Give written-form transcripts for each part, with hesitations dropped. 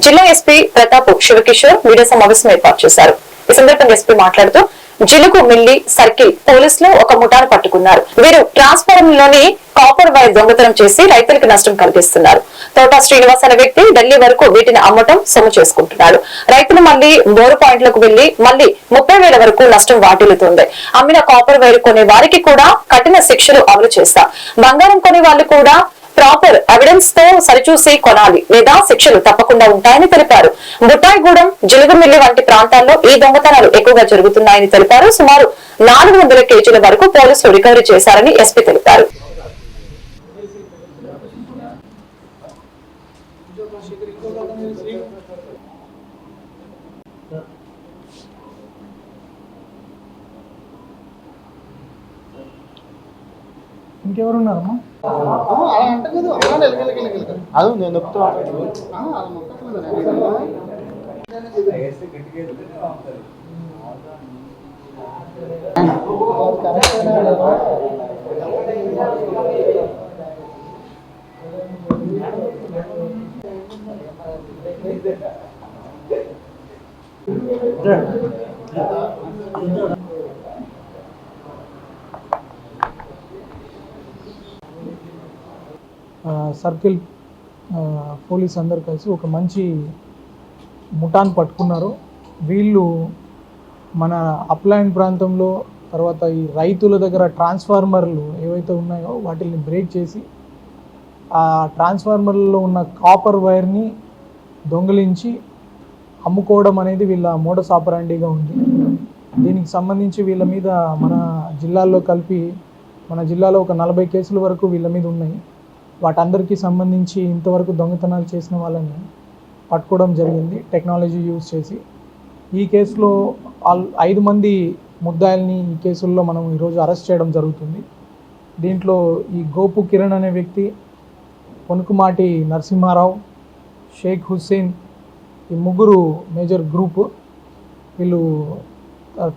జిల్లా SP Pratap Shiva Kishore media సమావేశం ఏర్పాటు చేశారు. ఈ సందర్భంగా ఎస్పీ మాట్లాడుతూ జిలుగు మిల్లి సర్కిల్ పోలీసులు ఒక ముఠాను పట్టుకున్నారు. వీరు ట్రాన్స్ఫార్మర్లోని కాపర్ వైర్ దొంగతనం చేసి రైతులకు నష్టం కలిగిస్తున్నారు. తోటా శ్రీనివాస్ అనే వ్యక్తి ఢిల్లీ వరకు వీటిని అమ్మటం సొమ్ము చేసుకుంటున్నాడు. రైతులు మళ్లీ బోరు పాయింట్లకు వెళ్లి మళ్లీ 30,000 వరకు నష్టం వాటిల్లుతుంది. అమ్మిన కాపర్ వైర్ కొనే వారికి కూడా కఠిన శిక్షలు అమలు చేస్తాం. బంగారం కొనే వాళ్ళు కూడా ప్రాపర్ ఎవిడెన్స్ తో సరిచూసి కొనాలి లేదా శిక్షలు తప్పకుండా ఉంటాయని తెలిపారు. బుట్టాయిగూడెం, జిలుగుమిల్లి వంటి ప్రాంతాల్లో ఈ దొంగతనాలు ఎక్కువగా జరుగుతున్నాయని తెలిపారు. సుమారు 400 కేజీల వరకు పోలీసులు రికవరీ చేశారని ఎస్పీ తెలిపారు. ఇంకెవరున్నారమ్మా? అది నేను నొక్కుతా. సర్కిల్ పోలీస్ అందరు కలిసి ఒక మంచి ముఠాను పట్టుకున్నారు. వీళ్ళు మన అప్లైన్ ప్రాంతంలో తర్వాత ఈ రైతుల దగ్గర ట్రాన్స్ఫార్మర్లు ఏవైతే ఉన్నాయో వాటిని బ్రేక్ చేసి ఆ ట్రాన్స్ఫార్మర్లో ఉన్న కాపర్ వైర్ని దొంగిలించి అమ్ముకోవడం అనేది వీళ్ళ మోడస్ ఆపరాండిగా ఉంది. దీనికి సంబంధించి వీళ్ళ మీద మన జిల్లాలో కలిపి మన జిల్లాలో ఒక 40 కేసుల వరకు వీళ్ళ మీద ఉన్నాయి. వాటందరికీ సంబంధించి ఇంతవరకు దొంగతనాలు చేసిన వాళ్ళని పట్టుకోవడం జరిగింది టెక్నాలజీ యూజ్ చేసి. ఈ కేసులో 5 మంది ముద్దాయిల్ని ఈ కేసుల్లో మనం ఈరోజు అరెస్ట్ చేయడం జరుగుతుంది. దీంట్లో ఈ గోపు కిరణ్ అనే వ్యక్తి, కొనుకుమాటి నరసింహారావు, షేక్ హుస్సేన్, ఈ ముగ్గురు మేజర్ గ్రూపు. వీళ్ళు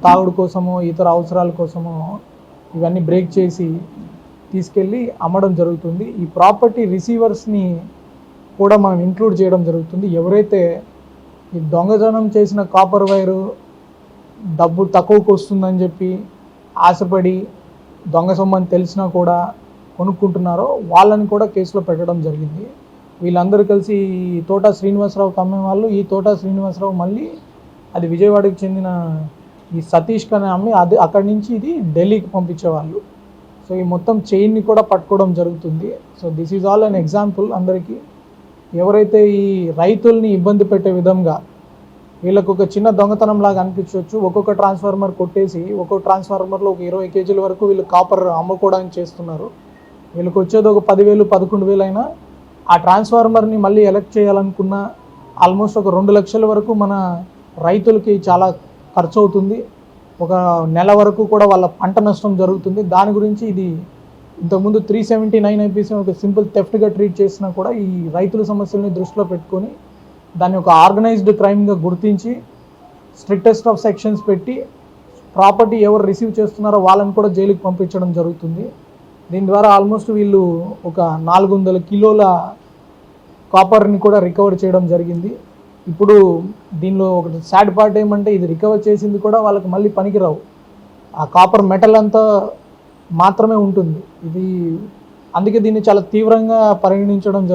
తాగుడు కోసమో ఇతర అవసరాల కోసమో ఇవన్నీ బ్రేక్ చేసి తీసుకెళ్ళి అమ్మడం జరుగుతుంది. ఈ ప్రాపర్టీ రిసీవర్స్ని కూడా మనం ఇంక్లూడ్ చేయడం జరుగుతుంది. ఎవరైతే ఈ దొంగతనం చేసిన కాపర్ వైరు డబ్బు తక్కువకు వస్తుందని చెప్పి ఆశపడి దొంగ సొమ్మని తెలిసినా కూడా కొనుక్కుంటున్నారో వాళ్ళని కూడా కేసులో పెట్టడం జరిగింది. వీళ్ళందరూ కలిసి ఈ తోటా శ్రీనివాసరావుకి అమ్మే వాళ్ళు. ఈ తోటా శ్రీనివాసరావు మళ్ళీ అది విజయవాడకి చెందిన ఈ సతీష్ కని అమ్మి అది అక్కడి నుంచి ఇది ఢిల్లీకి పంపించేవాళ్ళు. సో ఈ మొత్తం చైన్ని కూడా పట్టుకోవడం జరుగుతుంది. So this is all an example అందరికీ. ఎవరైతే ఈ రైతుల్ని ఇబ్బంది పెట్టే విధంగా వీళ్ళకు ఒక చిన్న దొంగతనం లాగా అనిపించవచ్చు. ఒక్కొక్క ట్రాన్స్ఫార్మర్ కొట్టేసి ఒక్కొక్క ట్రాన్స్ఫార్మర్లో ఒక 20 కేజీల వరకు వీళ్ళు కాపర్ అమ్ముకోవడానికి చేస్తున్నారు. వీళ్ళకి వచ్చేది ఒక 10,000, 11,000 అయినా ఆ ట్రాన్స్ఫార్మర్ని మళ్ళీ ఎలక్ట్ చేయాలనుకున్న ఆల్మోస్ట్ ఒక 2 లక్షల వరకు మన రైతులకి చాలా ఖర్చు అవుతుంది. ఒక నెల వరకు కూడా వాళ్ళ పంట నష్టం జరుగుతుంది. దాని గురించి ఇది ఇంతకుముందు 379 ఐపీసీ ఒక సింపుల్ థెఫ్ట్గా ట్రీట్ చేసినా కూడా ఈ రైతుల సమస్యల్ని దృష్టిలో పెట్టుకొని దాన్ని ఒక ఆర్గనైజ్డ్ క్రైమ్గా గుర్తించి స్ట్రిక్టెస్ట్ ఆఫ్ సెక్షన్స్ పెట్టి ప్రాపర్టీ ఎవరు రిసీవ్ చేస్తున్నారో వాళ్ళని కూడా జైలుకి పంపించడం జరుగుతుంది. దీని ద్వారా ఆల్మోస్ట్ వీళ్ళు ఒక 400 కిలోల కాపర్ని కూడా రికవర్ చేయడం జరిగింది. ఇప్పుడు దీనిలో ఒక సాడ్ పార్ట్ ఏమంటే ఇది రికవర్ చేసింది కూడా వాళ్ళకి మళ్ళీ పనికిరావు. ఆ కాపర్ మెటల్ అంతా మాత్రమే ఉంటుంది. ఇది అందుకే దీన్ని చాలా తీవ్రంగా పరిగణించడం